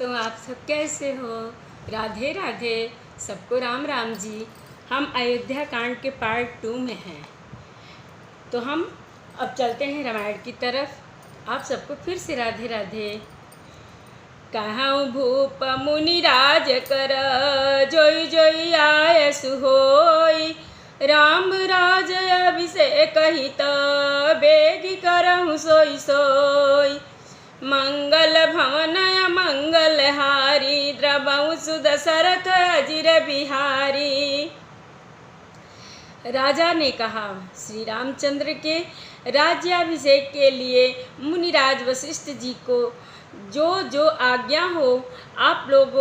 दोस्तों, आप सब कैसे हो। राधे राधे। सबको राम राम जी। हम अयोध्या कांड के पार्ट 2 में हैं, तो हम अब चलते हैं रामायण की तरफ। आप सबको फिर से राधे राधे। कहूँ भूप मुनि राज कर, जोई जोई आय सुहोई। राम राज अभिषेक हित, बेगी करहु सोई सोई। मंगल भवन मंगल हारी, द्रवहु सुदशरथ अजिर बिहारी। राजा ने कहा, श्री रामचंद्र के राज्याभिषेक के लिए मुनिराज वशिष्ठ जी को जो जो आज्ञा हो, आप लोग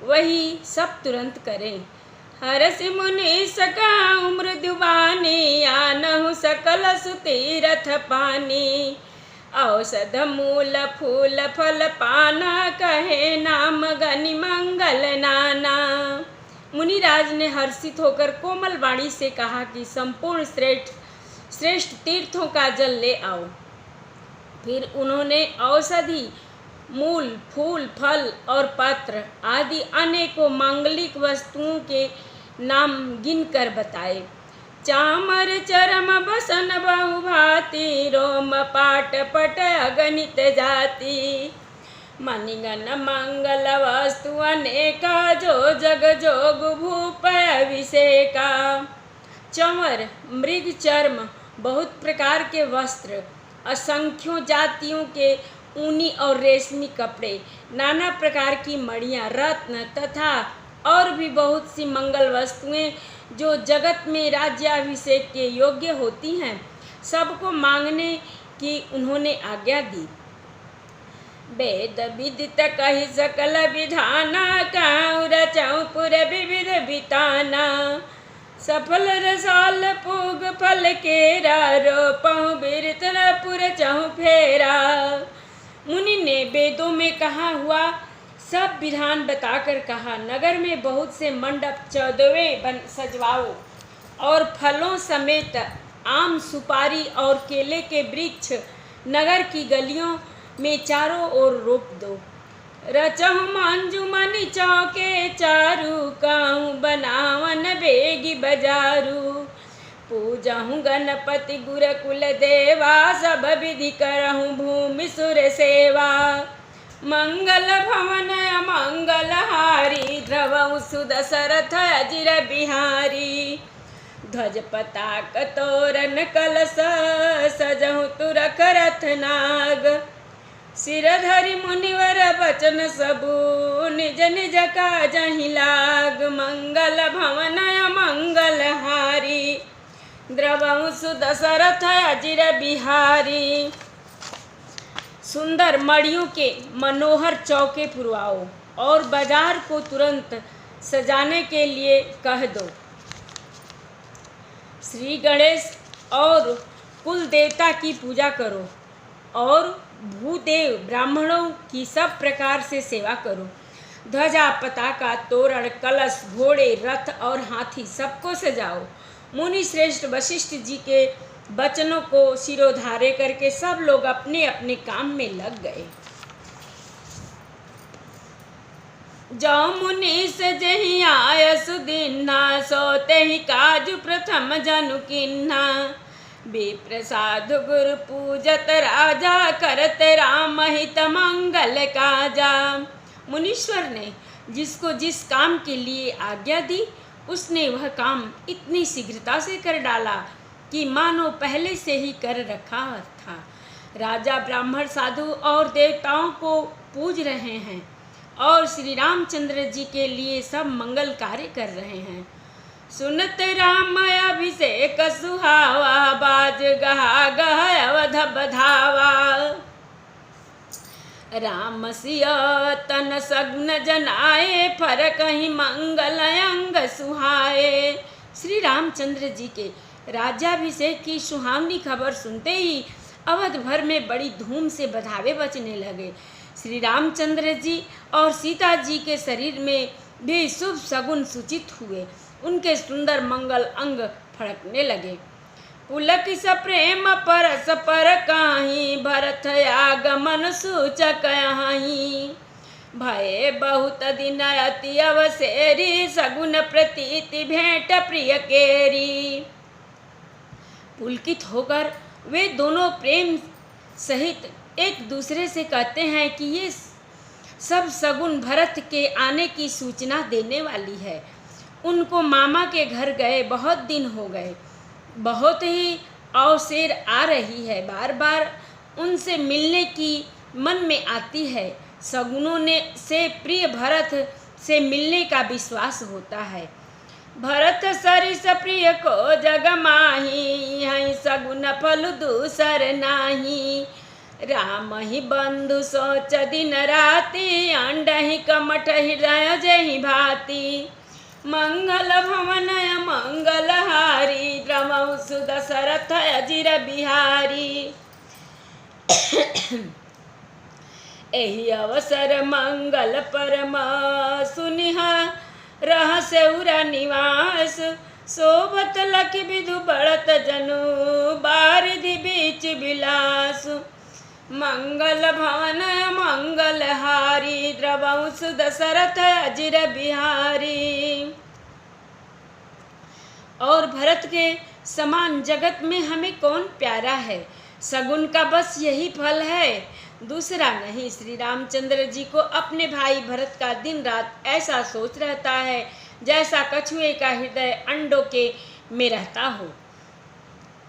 वही सब तुरंत करें। हरषि मुनि सका मृदुबानी, आनहु सकल सुतीरथ पानी। औषध मूल फूल फल पाना, कहे नाम गनि मंगल नाना। मुनिराज ने हर्षित होकर कोमल वाणी से कहा कि संपूर्ण श्रेष्ठ तीर्थों का जल ले आओ। फिर उन्होंने औषधि, मूल, फूल, फल और पत्र आदि अनेकों मांगलिक वस्तुओं के नाम गिनकर बताए। चामर चरम बसन बहु भांति, रोम पाट पट अगणित जाति। मणिगण मंगल वस्तु अनेका, जो जग जोग भूप अभिषेका। चंवर, मृग चर्म, बहुत प्रकार के वस्त्र, असंख्यों जातियों के ऊनी और रेशमी कपड़े, नाना प्रकार की मणियाँ, रत्न तथा और भी बहुत सी मंगल वस्तुएं जो जगत में राज्याभिषेक के योग्य होती हैं, सबको मांगने की उन्होंने आज्ञा दी। वेद विदित कहि सकल विधाना, कहूँ रचऊँ पुर विविध बिताना। सफल रसाल पूग फल केरा, रोपऊँ बिरतपुर चहु फेरा। मुनि ने वेदों में कहा हुआ सब विधान बताकर कहा, नगर में बहुत से मंडप 14वें सजवाओ और फलों समेत आम, सुपारी और केले के वृक्ष नगर की गलियों में चारों ओर रोप दो। रचहु मंजुमनि चौके चारू, कहूँ बनावन बेगी बजारू। पूजहु गणपति गुर कुल देवा, सब विधि करहु भूमि सुर सेवा। मंगल भवन मंगल हारी, द्रवहु सुदशरथ अजिर बिहारी। ध्वज पताक तोरण कलश, सजहु तुरक रथ नाग। सिरधरि मुनिवर बचन सबु, निज निज काजहि लाग। मंगल भवन मंगल हारी, द्रवहु सुदशरथ अजिर बिहारी। सुंदर मड़ियों के मनोहर चौके पुरवाओ और बाजार को तुरंत सजाने के लिए कह दो। श्री गणेश और कुल देवता की पूजा करो और भूदेव ब्राह्मणों की सब प्रकार से सेवा करो। ध्वजा, पताका, तोरण, कलश, घोड़े, रथ और हाथी सबको सजाओ। मुनि श्रेष्ठ वशिष्ठ जी के वचनों को शिरोधार्य करके सब लोग अपने अपने काम में लग गए। जो मुनि सजहि आय सुदीन्हा, सोते ही काजु प्रथम जनु किन्हा। विप्रसाद गुरु पूजत राजा, करत राम हित मंगल काजा। मुनीश्वर ने जिसको जिस काम के लिए आज्ञा दी, उसने वह काम इतनी शीघ्रता से कर डाला कि मानो पहले से ही कर रखा था। राजा ब्राह्मण साधु और देवताओं को पूज रहे हैं और श्री रामचंद्र जी के लिए सब मंगल कार्य कर रहे हैं। सुनत राम अभिषेक सुहावा, बाज गहा गह अवध बधावा। राम सिय तन सग्न जनाए, फर कहीं मंगल अंग सुहाए। श्री रामचंद्र जी के राज्याभिषेक की सुहावनी खबर सुनते ही अवध भर में बड़ी धूम से बधावे बजने लगे। श्री रामचंद्र जी और सीता जी के शरीर में भी शुभ सगुन सूचित हुए। उनके सुंदर मंगल अंग फड़कने लगे। पुलक सप्रेम परस पर काही, भरत आगमन सूचक यहाँ। भये बहुत दिन अति अवसेरी, सगुन प्रतीति भेंट प्रिय केरी। पुलकित होकर वे दोनों प्रेम सहित एक दूसरे से कहते हैं कि ये सब सगुन भरत के आने की सूचना देने वाली है। उनको मामा के घर गए बहुत दिन हो गए, बहुत ही अवसेर आ रही है, बार बार उनसे मिलने की मन में आती है। सगुनों ने से प्रिय भरत से मिलने का विश्वास होता है। भरत सरिस प्रिय को जग माही, हई सगुन फल दूसर नाही। राम ही बंधु सोच दिन राति, अंडहि कमठ हृदय जहि भाति। मंगल भवन मंगल हारी, द्रमौ सुदशरथ अजिर बिहारी। एहि अवसर मंगल परम सुनिह, रहस्य उरा निवास। शोभत लखि विधु बढ़त जनु, बारिधि बीच बिलास। मंगल भवन मंगल हारी, द्रवौ सुदशरथ अजिर बिहारी। और भरत के समान जगत में हमें कौन प्यारा है? सगुन का बस यही फल है, दूसरा नहीं। श्री रामचंद्र जी को अपने भाई भरत का दिन रात ऐसा सोच रहता है जैसा कछुए का हृदय अंडों के में रहता हो।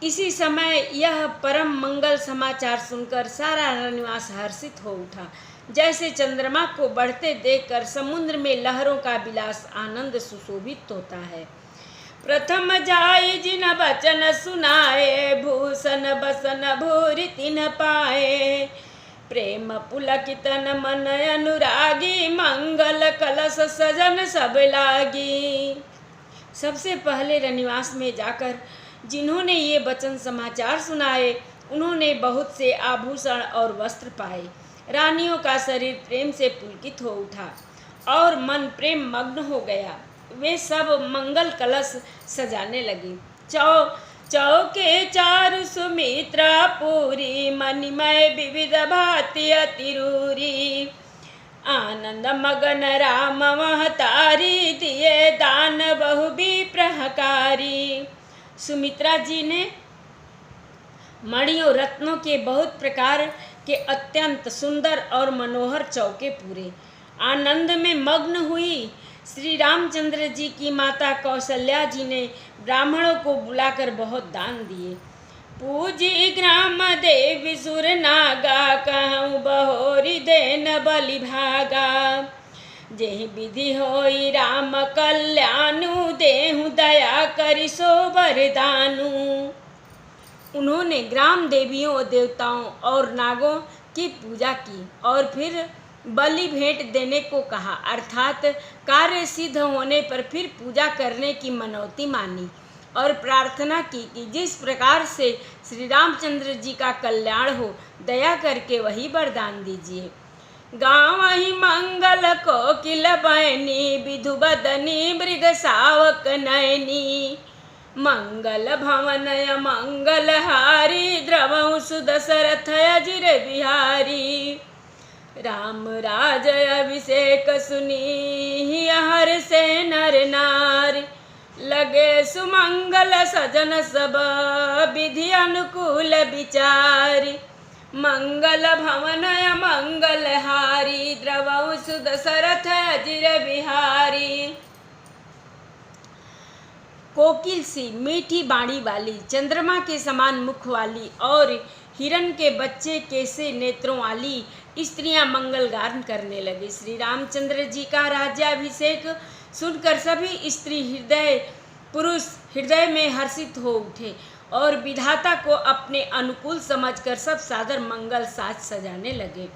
इसी समय यह परम मंगल समाचार सुनकर सारा रनिवास हर्षित हो उठा। जैसे चंद्रमा को बढ़ते देखकर समुद्र में लहरों का विलास आनंद सुशोभित होता है। प्रथम जाय जिन बचन सुनाए, भूषण बसन भूरि तिन पाए। प्रेम पुलकितन मन अनुरागी, मंगल कलश सजन सब लागी। सबसे पहले रनिवास में जाकर जिन्होंने ये वचन समाचार सुनाए, उन्होंने बहुत से आभूषण और वस्त्र पाए। रानियों का शरीर प्रेम से पुलकित हो उठा और मन प्रेम मग्न हो गया। वे सब मंगल कलश सजाने लगे। चौके चारु सुमित्रा पूरी, मणिमय विविध भांति अतिरूरी। आनंद मगन राम महतारी, दिए दान बहु विप्रहकारी। सुमित्रा जी ने मणियों रत्नों के बहुत प्रकार के अत्यंत सुंदर और मनोहर चौके पूरे। आनंद में मग्न हुई श्री रामचंद्र जी की माता कौशल्या जी ने ब्राह्मणों को बुलाकर बहुत दान दिए। पूजी ग्राम देवी सुर नागा, कहूँ बहोरी देन बलि भागा। जेहि विधि होई राम कल्याणु, देहु दया करि सो वरदानु। उन्होंने ग्राम देवियों देवताओं और नागों की पूजा की और फिर बलि भेंट देने को कहा, अर्थात कार्य सिद्ध होने पर फिर पूजा करने की मनौती मानी और प्रार्थना की कि जिस प्रकार से श्री रामचंद्र जी का कल्याण हो, दया करके वही वरदान दीजिए। गाँव ही मंगल कोकिल बहनी, विधु बदनी मृग सावक नयनी। मंगल भवन मंगल हारी, द्रवौ सुदशरथ अजिर बिहारी। राम राज अभिषेक सुनी, हर से नर नारी। लगे सुमंगल सजन सब, विधि अनुकूल विचारी। मंगल भवन मंगल हारी, द्रवौ सुदशरथ अजिर बिहारी। कोकिल सी मीठी बाणी वाली, चंद्रमा के समान मुख वाली और हिरण के बच्चे कैसे नेत्रों वाली स्त्रियां मंगल गान करने लगे। श्री रामचंद्र जी का राज्याभिषेक सुनकर सभी स्त्री पुरुष हृदय में हर्षित हो उठे और विधाता को अपने अनुकूल समझकर सब सादर मंगल साज सजाने लगे।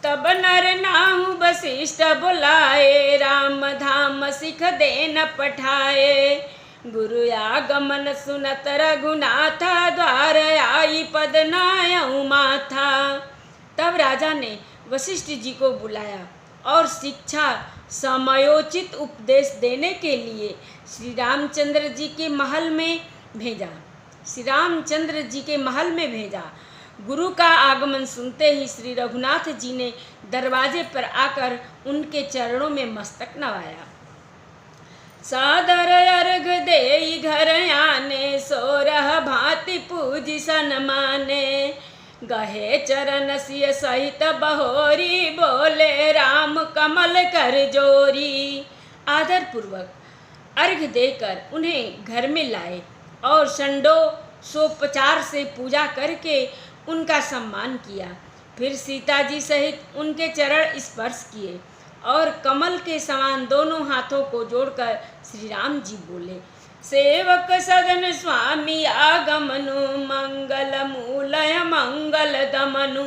तब नर नाहु वशिष्ठ बुलाए, राम धाम सिख देन पठाए। गुरु आगमन सुनत रघुनाथा, द्वार आई पद नायऊ माथा। तब राजा ने वशिष्ठ जी को बुलाया और शिक्षा समयोचित उपदेश देने के लिए श्री रामचंद्र जी के महल में भेजा। गुरु का आगमन सुनते ही श्री रघुनाथ जी ने दरवाजे पर आकर उनके चरणों में मस्तक नवाया। सादर अर्घ देई घर आने, सोरह भांति पूजी सन्माने। गहे चरण सिय सहित बहोरी, बोले राम कमल कर जोरी। आदर पूर्वक अर्घ देकर उन्हें घर में लाए और षंडोपचार से पूजा करके उनका सम्मान किया। फिर सीता जी सहित उनके चरण स्पर्श किए और कमल के समान दोनों हाथों को जोड़कर श्री राम जी बोले, सेवक सदन स्वामी आगमनु, मंगल मूलय मंगल दमनु।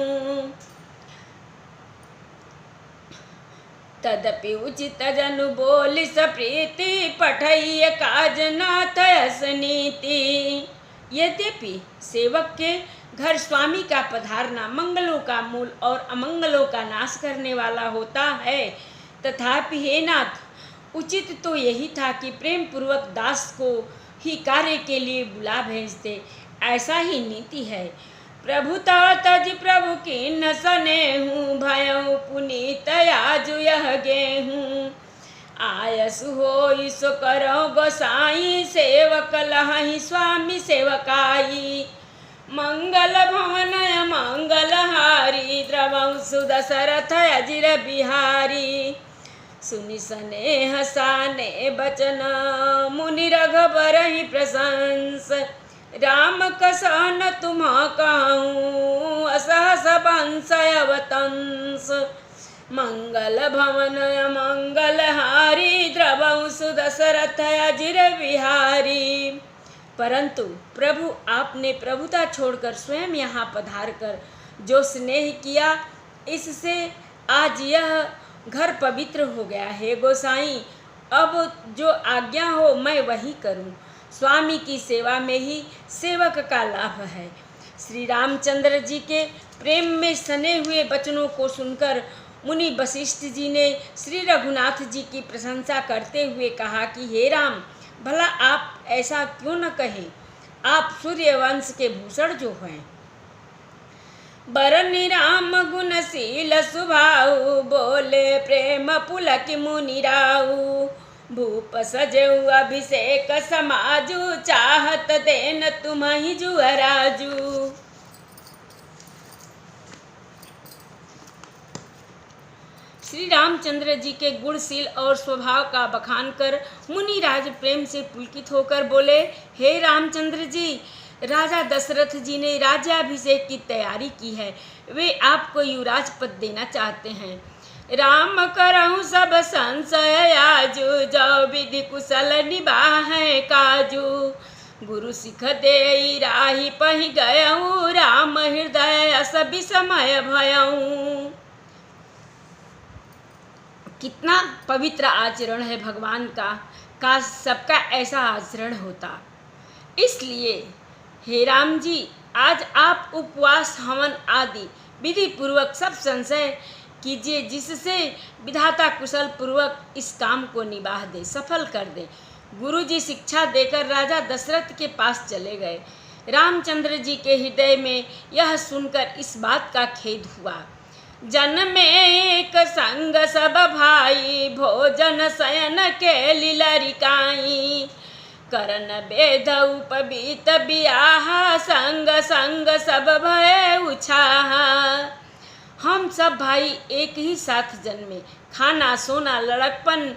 तदपि उचित जनु बोली सप्रीति, पठैय काज नाथ यस नीति। यद्यपि सेवक के घर स्वामी का पधारना मंगलों का मूल और अमंगलों का नाश करने वाला होता है, तथापि हे नाथ, उचित तो यही था कि प्रेम पूर्वक दास को ही कार्य के लिए बुला भेजते। ऐसा ही नीति है। प्रभुता तज प्रभु की न सनेहूँ, भयऊ पुनीत आजु यह गेहूँ। आयसु होई सो करो गोसाई, सेवक लहहि स्वामी सेवकाई। मंगल भवन मंगल हारी, द्रवं सुदशरथ अजिर बिहारी। सुनि स्नेह साने बचन, मुनि रघुबर ही प्रशंस। राम कसन तुम कहूँ, असहस बंशय अवतंस। मंगल भवन मंगल हारी, द्रवं सुदशरथ अजिर बिहारी। परंतु प्रभु आपने प्रभुता छोड़कर स्वयं यहाँ पधार कर जो स्नेह किया, इससे आज यह घर पवित्र हो गया है। गोसाई, अब जो आज्ञा हो मैं वही करूं। स्वामी की सेवा में ही सेवक का लाभ है। श्री रामचंद्र जी के प्रेम में सने हुए वचनों को सुनकर मुनि वशिष्ठ जी ने श्री रघुनाथ जी की प्रशंसा करते हुए कहा कि हे राम, भला आप ऐसा क्यों न कहें, आप सूर्यवंश के भूषण जो हैं। बरनि राम गुणशील सुभाऊ, बोले प्रेम पुलक मुनि राऊ। भूप सजेऊ अभिषेक समाजू, चाहत देन तुम्हि जुअराजू। श्री रामचंद्र जी के गुणशील और स्वभाव का बखान कर मुनिराज प्रेम से पुलकित होकर बोले, हे रामचंद्र जी, राजा दशरथ जी ने राज्याभिषेक की तैयारी की है। वे आपको युवराज पद देना चाहते हैं। राम करहु सब संशय आजू, जो विधि कुशल निबाहै काजू। गुरु सिख देई राही पहि गयऊ, राम हृदय अस विस्मय भयऊ। कितना पवित्र आचरण है भगवान का सबका ऐसा आचरण होता। इसलिए हे राम जी, आज आप उपवास हवन आदि विधि पूर्वक सब संशय कीजिए, जिससे विधाता कुशल पूर्वक इस काम को निभाह दे, सफल कर दे। गुरु जी शिक्षा देकर राजा दशरथ के पास चले गए। रामचंद्र जी के हृदय में यह सुनकर इस बात का खेद हुआ। जन में एक संग सब भाई, भोजन शयन के लीलरिकाई। करन बेद उपबीत बियाह, संग संग सब भय उछाहा। हम सब भाई एक ही साथ जन्मे, खाना सोना लड़कपन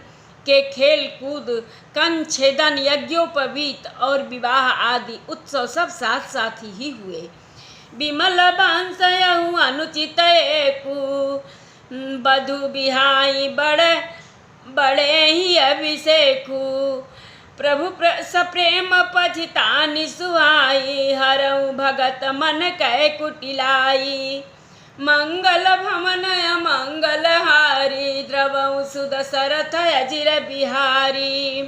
के खेल कूद, कंठ छेदन, यज्ञोपवीत और विवाह आदि उत्सव सब साथ साथ ही हुए। विमल वंश यहु अनुचित एकु, बधु बिहाई बड़े बड़े ही अभिषेकु। प्रभु सप्रेम पछितानि सुहाई, हरऊ भगत मन कै कुटिलाई। मंगल भवन मंगल हारी, द्रवऊ सुदशरथ अजिर बिहारी।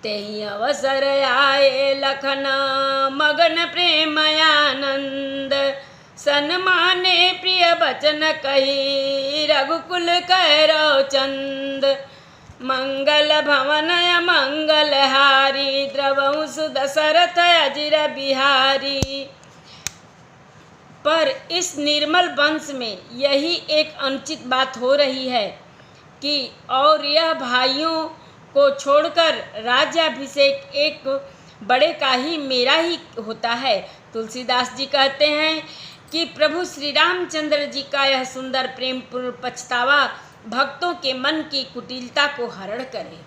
तेहि अवसर आए लखन मगन प्रेम आनंद, सन्माने प्रिय बचन कही, रघुकुल कैरव चंद। मंगल भवन मंगल हारी, द्रवऊ सुदशरथ अजिर बिहारी। पर इस निर्मल वंश में यही एक अनुचित बात हो रही है कि और यह भाइयों को छोड़कर राज्याभिषेक एक बड़े का ही मेरा ही होता है। तुलसीदास जी कहते हैं कि प्रभु श्री रामचंद्र जी का यह सुंदर प्रेमपूर्ण पछतावा भक्तों के मन की कुटिलता को हरण करे।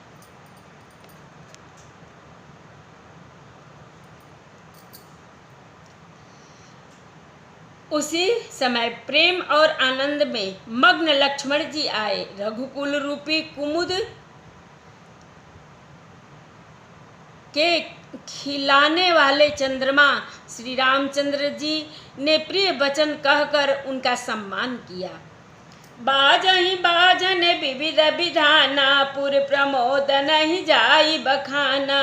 उसी समय प्रेम और आनंद में मग्न लक्ष्मण जी आए। रघुकुल रूपी कुमुद के खिलाने वाले चंद्रमा श्री रामचंद्र जी ने प्रिय वचन कहकर उनका सम्मान किया। बाजहि बाजन विविध विधाना, पुर प्रमोद नहीं जाई बखाना।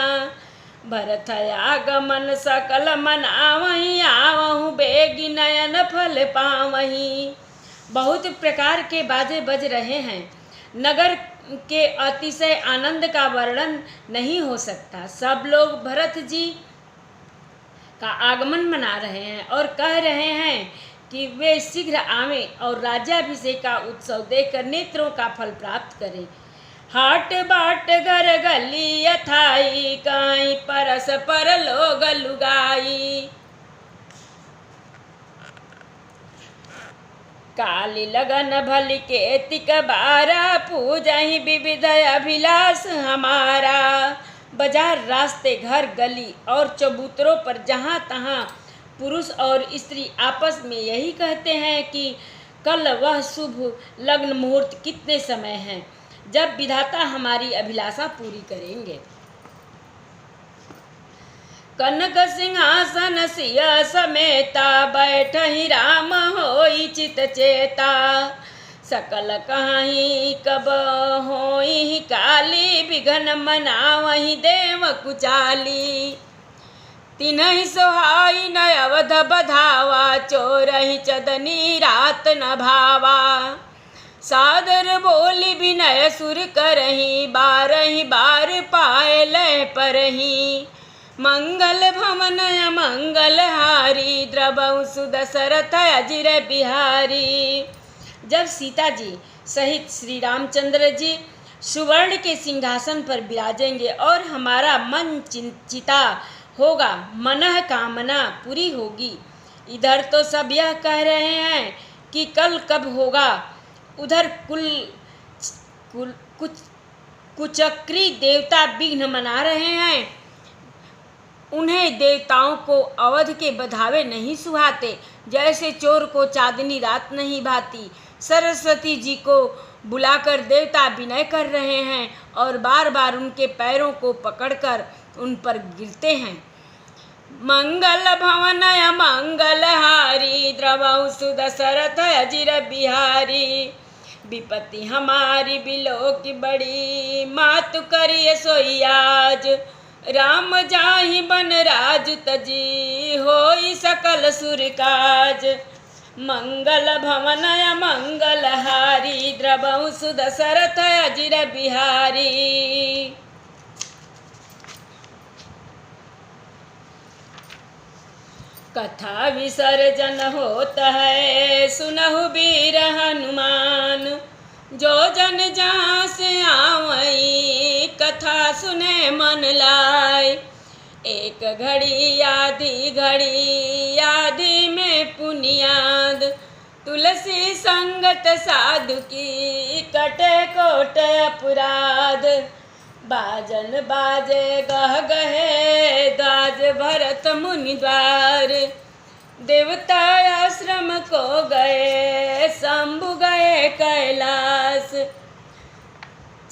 भरत आगमन सकल मनावहीं, आवहु बेगी नयन फल पावहीं। बहुत प्रकार के बाजे बज रहे हैं। नगर के अतिशय आनंद का वर्णन नहीं हो सकता। सब लोग भरत जी का आगमन मना रहे हैं और कह रहे हैं कि वे शीघ्र आवें और राज्याभिषेक का उत्सव देखकर नेत्रों का फल प्राप्त करें। हाट बाट घर गली अथाई, काई परस पर लोग लुगाई। काली लगन भल के तिक बारा, पूजहि विविध अभिलाष हमारा। बाजार, रास्ते, घर, गली और चबूतरों पर जहाँ तहाँ पुरुष और स्त्री आपस में यही कहते हैं कि कल वह शुभ लग्न मुहूर्त कितने समय हैं जब विधाता हमारी अभिलाषा पूरी करेंगे। कनक सिंहासन सिय समेता, बैठहि राम होई चित चेता। सकल कहीं कब होई काली, बिघन मनावहि देव कुचाली। तिन्हि सोहाई न अवध बधावा, चोरहि चदनी रात न भावा। सादर बोली विनय सुर करही, बारहि बार पाए लय परही। मंगल भवन मंगल हारी, द्रवहु सुदशरथ अजिर बिहारी। जब सीता जी सहित श्री रामचंद्र जी सुवर्ण के सिंहासन पर विराजेंगे और हमारा मन चिंता होगा, मनः कामना पूरी होगी। इधर तो सब यह कह रहे हैं कि कल कब होगा, उधर कुचक्री देवता विघ्न मना रहे हैं। उन्हें देवताओं को अवध के बधावे नहीं सुहाते, जैसे चोर को चांदनी रात नहीं भाती। सरस्वती जी को बुलाकर देवता विनय कर रहे हैं और बार बार उनके पैरों को पकड़कर उन पर गिरते हैं। मंगल भवन मंगल हारी, द्रवहु सुदशरथ अजिर बिहारी। विपत्ति हमारी बिलो की बड़ी, मातु करिए सोई आज। राम जाहि बन राज तजी, होई सकल सुर काज। मंगल भवन मंगल हारी, द्रवहु सुदशरथ अजिर बिहारी। कथा विसर्जन होता है, सुनहु वीर हनुमान। जो जन जहाँ से आवई, कथा सुने मन लाय। एक घड़ी आधी में पुनियाद, तुलसी संगत साधु की, कटे कोट अपराध। बाजन बाजे गह गहे, दाज भरत मुनि द्वार। देवता आश्रम को गए, शंभु गए कैलाश।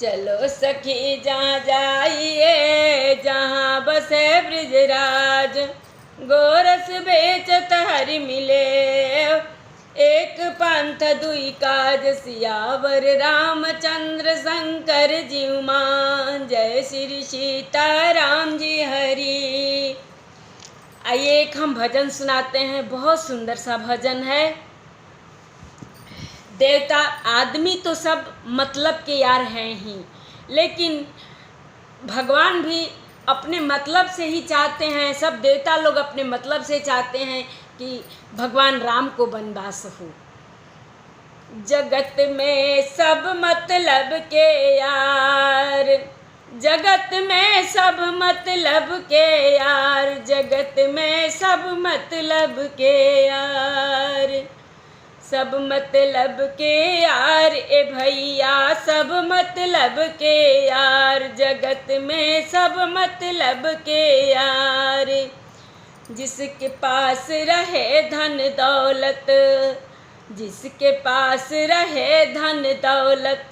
चलो सखी जहाँ जाइए, जहाँ बसे ब्रजराज। गोरस बेचत हरि मिले, एक पंथ दुई काज। सियावर रामचंद्र शंकर जीव मान, जय श्री सीताराम जी हरि। आइए एक हम भजन सुनाते हैं, बहुत सुंदर सा भजन है। देवता आदमी तो सब मतलब के यार हैं ही, लेकिन भगवान भी अपने मतलब से ही चाहते हैं। सब देवता लोग अपने मतलब से चाहते हैं कि भगवान राम को वनवास हो। जगत में सब मतलब के यार, जगत में सब मतलब के यार, जगत में सब मतलब के यार, सब मतलब के यार ए भैया, सब मतलब के यार, जगत में सब मतलब के यार। जिसके पास रहे धन दौलत, जिसके पास रहे धन दौलत,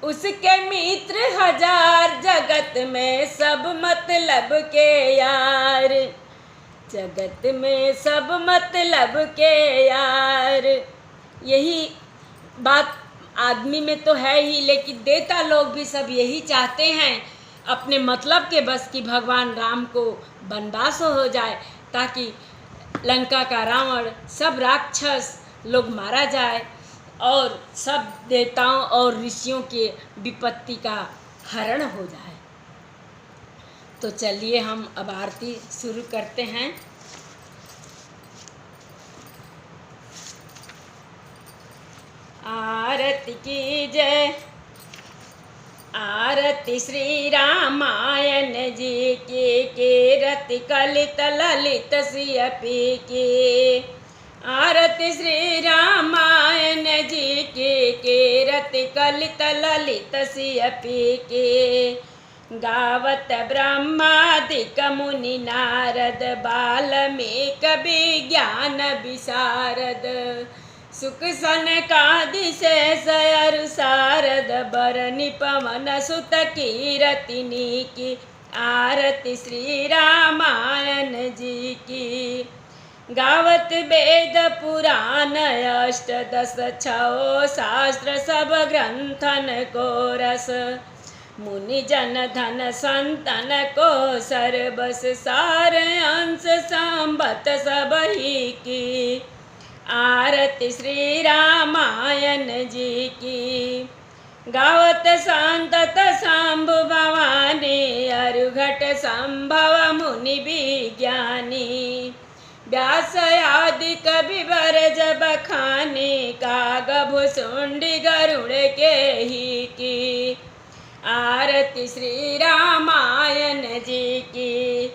उसके मित्र हजार, जगत में सब मतलब के यार, जगत में सब मतलब के यार। यही बात आदमी में तो है ही, लेकिन देवता लोग भी सब यही चाहते हैं अपने मतलब के बस कि भगवान राम को वनवास हो जाए, ताकि लंका का रावण सब राक्षस लोग मारा जाए और सब देवताओं और ऋषियों के विपत्ति का हरण हो जाए। तो चलिए हम अब आरती शुरू करते हैं। आरती की जय, आरती श्री रामायण जी की, कीरति कलित ललित सियपी की। आरती श्री रामायण जी की, कीरति कलित ललित सियपी की। गावत ब्रह्मादिक मुनि नारद, वाल्मीकि विज्ञान विशारद। सुख सनकादि शेष अरु शारद, बरनि पवन सुत कीरतिनी की। आरती श्री रामायण जी की। गावत वेद पुराण अष्टदश, छो शास्त्र सब ग्रंथन को रस। मुनि जन धन संतन को सर्वस, सार अंश संबत सब ही की। आरती श्री रामायण जी की। गावत संतत शंभु भवानी, अरुघट संभव मुनि विज्ञानी। व्यास आदि कवि बरज बखानी, काग भुसुंडी गरुड़ के ही की। आरती श्री रामायण जी की।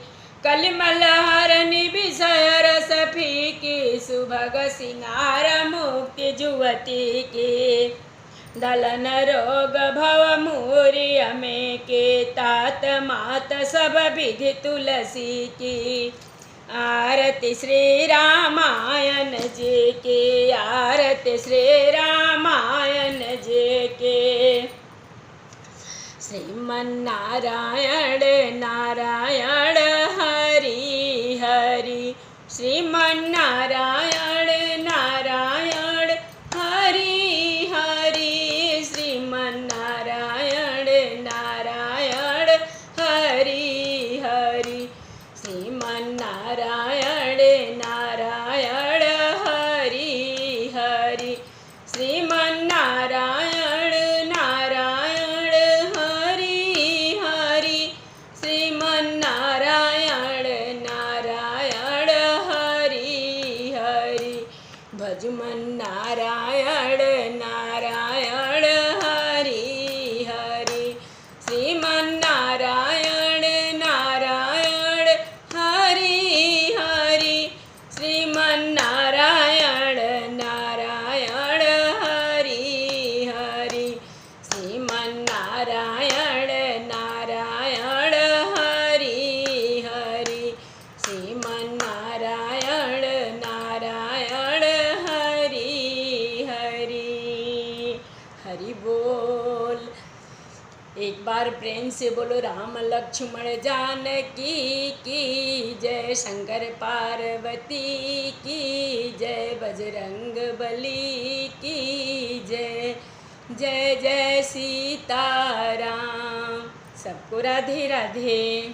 कलिमल हरनि विषय रस फीकी, सुभग सिंगार मुक्ति जुवती की। दलन रोग भव मूर्य में के, तात मात सब विधि तुलसी की। आरती श्री रामायण जी की। आरती श्री रामायण जी की। श्रीमन्नारायण नारायण हरि हरि, श्रीमन्नारायण नारायण हरि हरि, श्रीमन्नारायण नारायण हरि हरि, श्रीमन्नारायण नारायण हरि हरि, श्रीमन्नारायण नारायण नारायण हरि हरि, श्रीमन्नारायण नारायण हरि हरि, श्रीमन्नारायण नारायण हरि हरि, श्रीमन्नारायण नारायण हरि हरि, श्रीमन्नारायण नारायण हरि बोल। एक बार प्रेम से बोलो राम लक्ष्मण जानकी की जय, शंकर पार्वती की जय, बजरंग बली की जय। जय जय सीताराम। सबको राधे राधे।